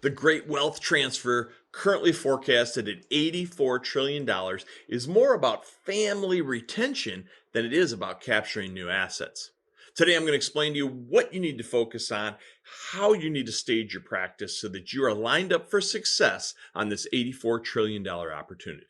The great wealth transfer, currently forecasted at $84 trillion, is more about family retention than it is about capturing new assets. Today, I'm going to explain to you what you need to focus on, how you need to stage your practice so that you are lined up for success on this $84 trillion opportunity.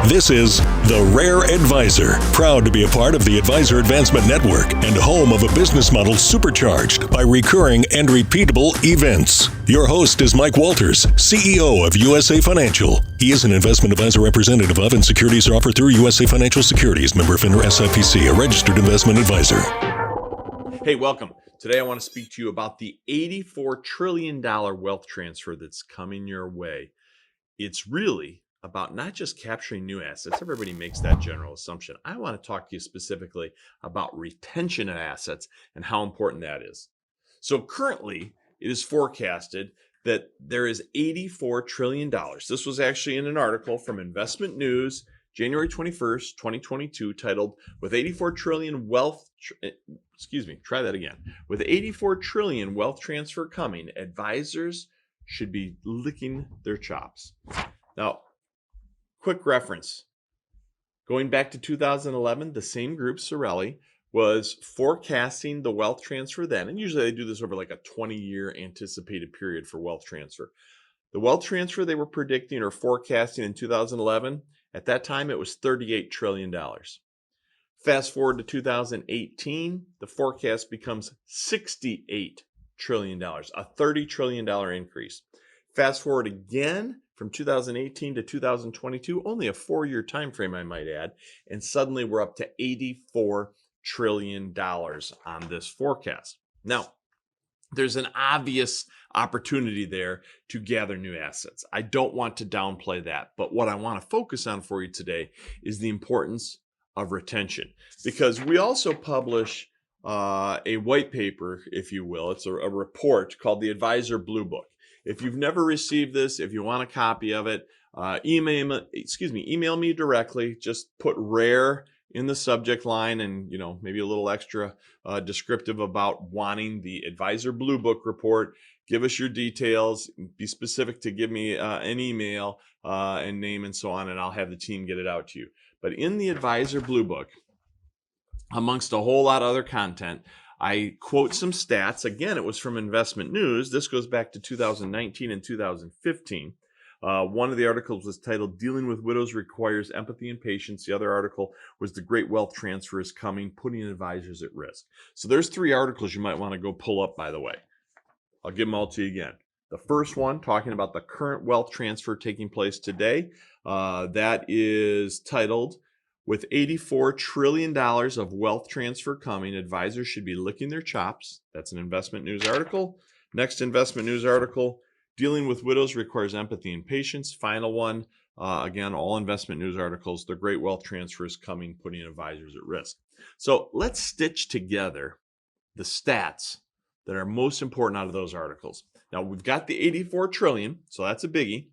This is The Rare Advisor, proud to be a part of the Advisor Advancement Network and home of a business model supercharged by recurring and repeatable events. Your host is Mike Walters, CEO of USA Financial. He is an investment advisor representative of and securities are offered through USA Financial Securities, member FINRA SIPC, a registered investment advisor. Hey, welcome. Today I want to speak to you about the $84 trillion wealth transfer that's coming your way. It's really about not just capturing new assets. Everybody makes that general assumption. I want to talk to you specifically about retention of assets and how important that is. So currently, it is forecasted that there is $84 trillion. This was actually in an article from Investment News, January 21st, 2022, titled, With 84 trillion wealth, With 84 trillion wealth transfer coming, advisors should be licking their chops. Now, quick reference. Going back to 2011, the same group, Sorelli, was forecasting the wealth transfer then, and usually they do this over like a 20-year anticipated period for wealth transfer. The wealth transfer they were predicting or forecasting in 2011, at that time it was $38 trillion. Fast forward to 2018, the forecast becomes $68 trillion, a $30 trillion increase. Fast forward again from 2018 to 2022, only a 4-year time frame, I might add, and suddenly we're up to $84 trillion on this forecast. Now, there's an obvious opportunity there to gather new assets. I don't want to downplay that, but what I want to focus on for you today is the importance of retention, because we also publish a white paper, if you will. It's a report called the Advisor Blue Book. If you've never received this, if you want a copy of it, email me directly. Just put rare in the subject line and, maybe a little extra descriptive about wanting the Advisor Blue Book report. Give us your details. Be specific to give me an email and name and so on, and I'll have the team get it out to you. But in the Advisor Blue Book, amongst a whole lot of other content, I quote some stats. Again, it was from Investment News. This goes back to 2019 and 2015. One of the articles was titled, Dealing with Widows Requires Empathy and Patience. The other article was The Great Wealth Transfer is Coming, Putting Advisors at Risk. So there's 3 articles you might want to go pull up, by the way. I'll give them all to you again. The first one, talking about the current wealth transfer taking place today, that is titled, With $84 trillion of wealth transfer coming, advisors should be licking their chops. That's an Investment News article. Next Investment News article, Dealing with Widows Requires Empathy and Patience. Final one, again, all Investment News articles, The Great Wealth Transfer is Coming, Putting Advisors at Risk. So let's stitch together the stats that are most important out of those articles. Now, we've got the 84 trillion, so that's a biggie.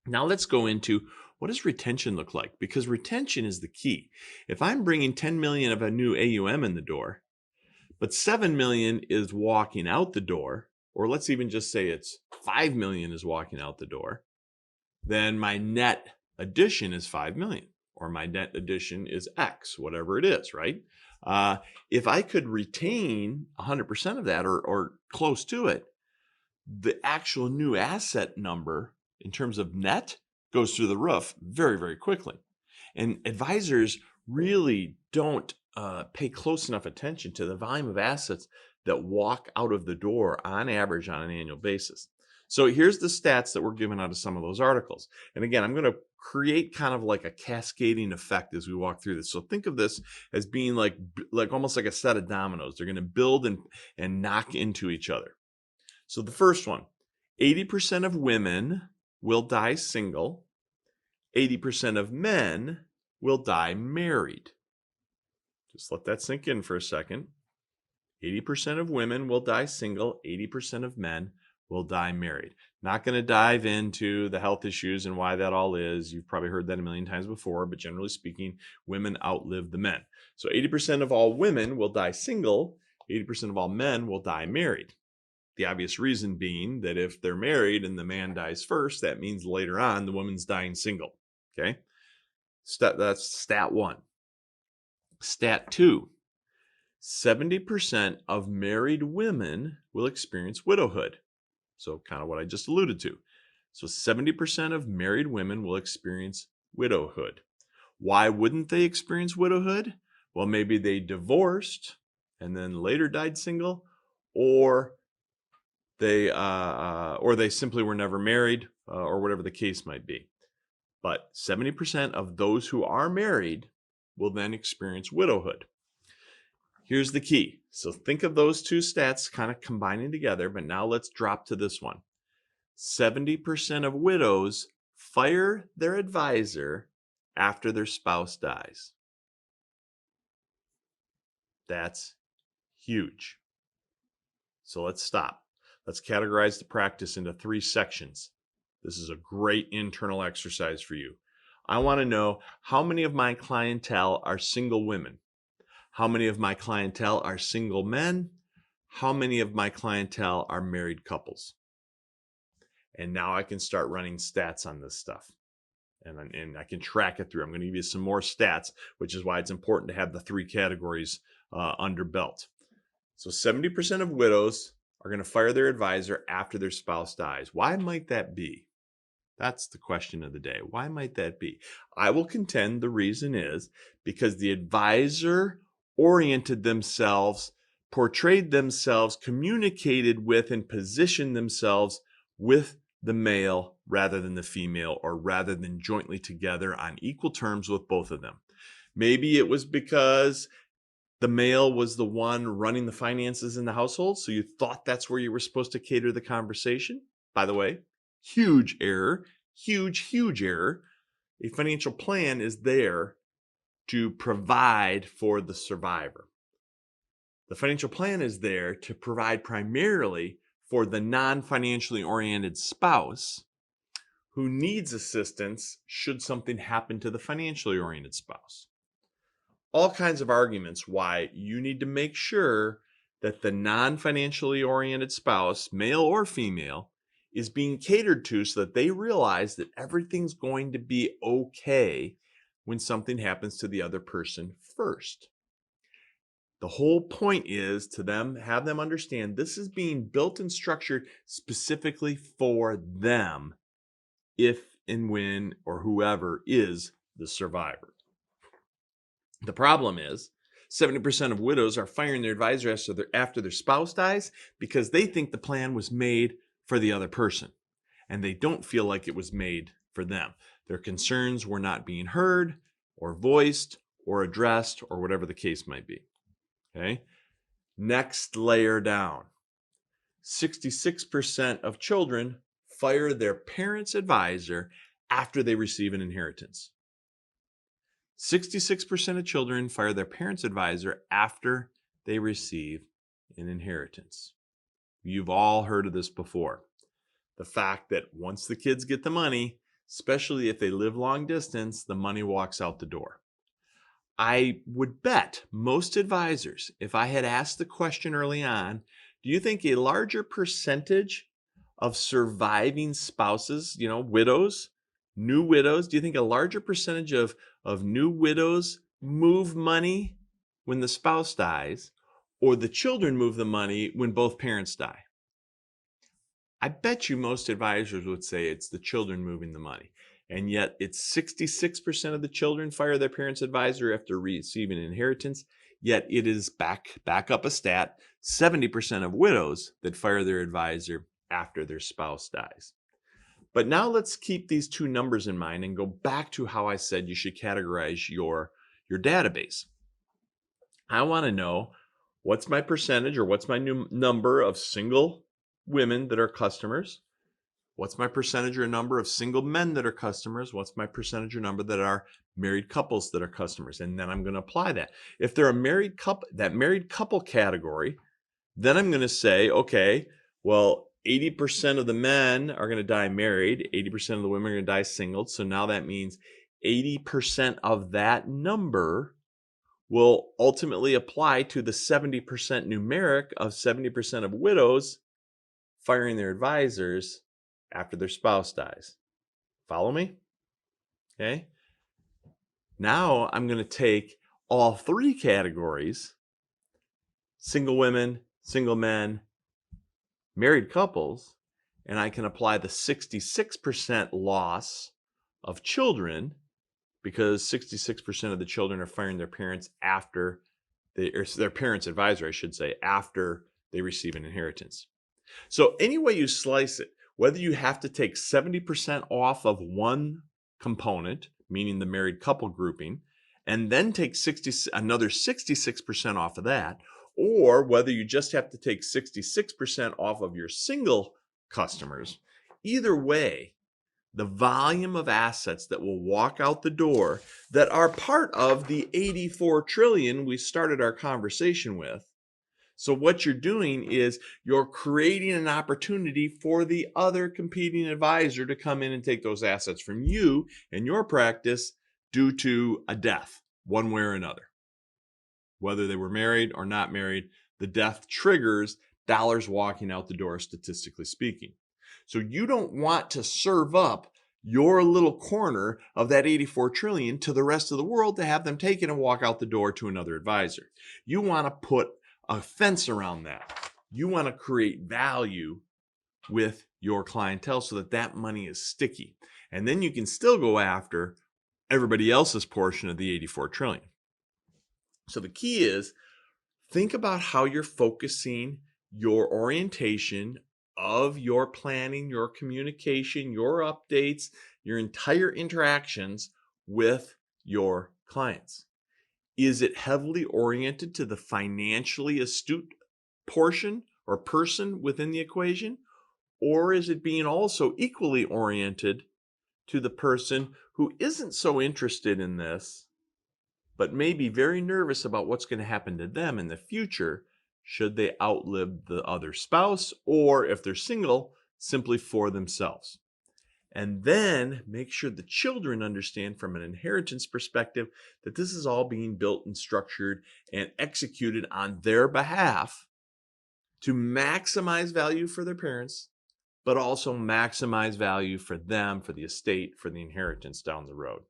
Now let's go into, what does retention look like? Because retention is the key. If I'm bringing 10 million of a new AUM in the door, but 7 million is walking out the door, or let's even just say it's 5 million is walking out the door, then my net addition is 5 million, or my net addition is X, whatever it is, right? If I could retain 100% of that or close to it, the actual new asset number in terms of net goes through the roof very, very quickly. And advisors really don't pay close enough attention to the volume of assets that walk out of the door on average on an annual basis. So here's the stats that were given out of some of those articles. And again, I'm going to create kind of like a cascading effect as we walk through this. So think of this as being like almost like a set of dominoes. They're going to build and knock into each other. So the first one, 80% of women will die single. 80% of men will die married. Just let that sink in for a second. 80% of women will die single. 80% of men will die married. Not going to dive into the health issues and why that all is. You've probably heard that a million times before, but generally speaking, women outlive the men. So 80% of all women will die single. 80% of all men will die married. The obvious reason being that if they're married and the man dies first, that means later on the woman's dying single. Okay. That's stat one. Stat two, 70% of married women will experience widowhood. So, kind of what I just alluded to. So, 70% of married women will experience widowhood. Why wouldn't they experience widowhood? Well, maybe they divorced and then later died single, or they simply were never married, or whatever the case might be. But 70% of those who are married will then experience widowhood. Here's the key. So think of those two stats kind of combining together, but now let's drop to this one. 70% of widows fire their advisor after their spouse dies. That's huge. So let's stop. Let's categorize the practice into 3 sections. This is a great internal exercise for you. I want to know how many of my clientele are single women. How many of my clientele are single men? How many of my clientele are married couples? And now I can start running stats on this stuff. And I can track it through. I'm going to give you some more stats, which is why it's important to have the 3 categories under belt. So 70% of widows are going to fire their advisor after their spouse dies. Why might that be? That's the question of the day. Why might that be? I will contend the reason is because the advisor oriented themselves, portrayed themselves, communicated with, and positioned themselves with the male rather than the female, or rather than jointly together on equal terms with both of them. Maybe it was because the male was the one running the finances in the household, so you thought that's where you were supposed to cater the conversation. By the way, huge error, huge error. A financial plan is there to provide for the survivor. The financial plan is there to provide primarily for the non-financially oriented spouse who needs assistance should something happen to the financially oriented spouse. All kinds of arguments why you need to make sure that the non-financially oriented spouse, male or female, is being catered to so that they realize that everything's going to be okay when something happens to the other person first. The whole point is to have them understand this is being built and structured specifically for them, if and when or whoever is the survivor. The problem is 70% of widows are firing their advisor after their spouse dies because they think the plan was made for the other person, and they don't feel like it was made for them. Their concerns were not being heard or voiced or addressed, or whatever the case might be. Okay. Next layer down. 66% of children fire their parents' advisor after they receive an inheritance. 66% of children fire their parents' advisor after they receive an inheritance. You've all heard of this before. The fact that once the kids get the money, especially if they live long distance, the money walks out the door. I would bet most advisors, if I had asked the question early on, do you think a larger percentage of surviving spouses, widows, new widows, do you think a larger percentage of new widows move money when the spouse dies, or the children move the money when both parents die? I bet you most advisors would say it's the children moving the money. And yet it's 66% of the children fire their parents' advisor after receiving an inheritance. Yet it is back up a stat, 70% of widows that fire their advisor after their spouse dies. But now let's keep these 2 numbers in mind and go back to how I said you should categorize your database. I want to know what's my percentage, or what's my new number of single women that are customers. What's my percentage or number of single men that are customers? What's my percentage or number that are married couples that are customers? And then I'm going to apply that. If they're a married couple, that married couple category, then I'm going to say, okay, well, 80% of the men are going to die married, 80% of the women are going to die single. So now that means 80% of that number will ultimately apply to the 70% numeric of 70% of widows firing their advisors after their spouse dies. Follow me? Okay. Now I'm going to take all three categories, single women, single men, married couples, and I can apply the 66% loss of children, because 66% of the children are firing their parents after their parents' advisor, I should say, after they receive an inheritance. So any way you slice it, whether you have to take 70% off of one component, meaning the married couple grouping, and then take another 66% off of that, or whether you just have to take 66% off of your single customers, either way, the volume of assets that will walk out the door that are part of the 84 trillion we started our conversation with. So what you're doing is you're creating an opportunity for the other competing advisor to come in and take those assets from you and your practice due to a death, one way or another. Whether they were married or not married, the death triggers dollars walking out the door, statistically speaking. So you don't want to serve up your little corner of that 84 trillion to the rest of the world to have them take it and walk out the door to another advisor. You want to put a fence around that. You want to create value with your clientele so that that money is sticky. And then you can still go after everybody else's portion of the 84 trillion. So the key is, think about how you're focusing your orientation of your planning, your communication, your updates, your entire interactions with your clients. Is it heavily oriented to the financially astute portion or person within the equation? Or is it being also equally oriented to the person who isn't so interested in this, but may be very nervous about what's going to happen to them in the future should they outlive the other spouse, or if they're single, simply for themselves? And then make sure the children understand from an inheritance perspective that this is all being built and structured and executed on their behalf to maximize value for their parents, but also maximize value for them, for the estate, for the inheritance down the road.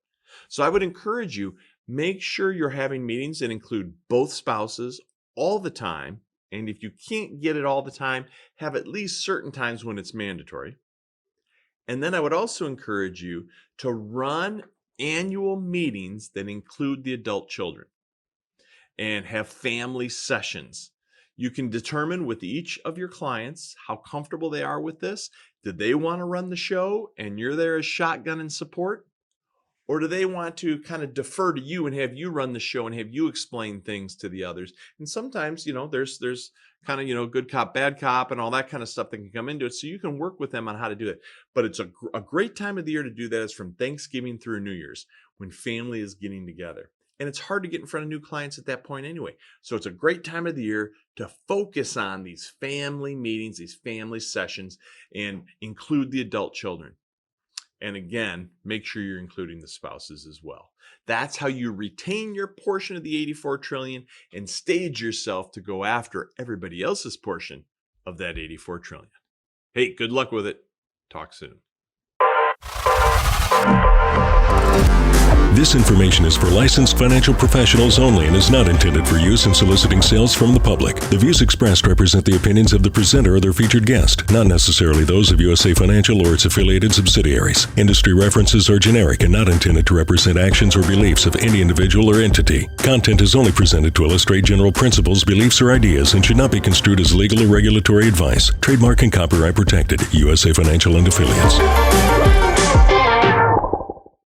So I would encourage you, make sure you're having meetings that include both spouses all the time. And if you can't get it all the time, have at least certain times when it's mandatory. And then I would also encourage you to run annual meetings that include the adult children and have family sessions. You can determine with each of your clients how comfortable they are with this. Do they want to run the show and you're there as shotgun and support? Or do they want to kind of defer to you and have you run the show and have you explain things to the others? And sometimes, there's kind of, good cop, bad cop and all that kind of stuff that can come into it. So you can work with them on how to do it. But it's a great time of the year to do that is from Thanksgiving through New Year's, when family is getting together. And it's hard to get in front of new clients at that point anyway. So it's a great time of the year to focus on these family meetings, these family sessions, and include the adult children. And again, make sure you're including the spouses as well. That's how you retain your portion of the 84 trillion and stage yourself to go after everybody else's portion of that 84 trillion. Hey, good luck with it. Talk soon. This information is for licensed financial professionals only and is not intended for use in soliciting sales from the public. The views expressed represent the opinions of the presenter or their featured guest, not necessarily those of USA Financial or its affiliated subsidiaries. Industry references are generic and not intended to represent actions or beliefs of any individual or entity. Content is only presented to illustrate general principles, beliefs, or ideas and should not be construed as legal or regulatory advice. Trademark and copyright protected. USA Financial and Affiliates.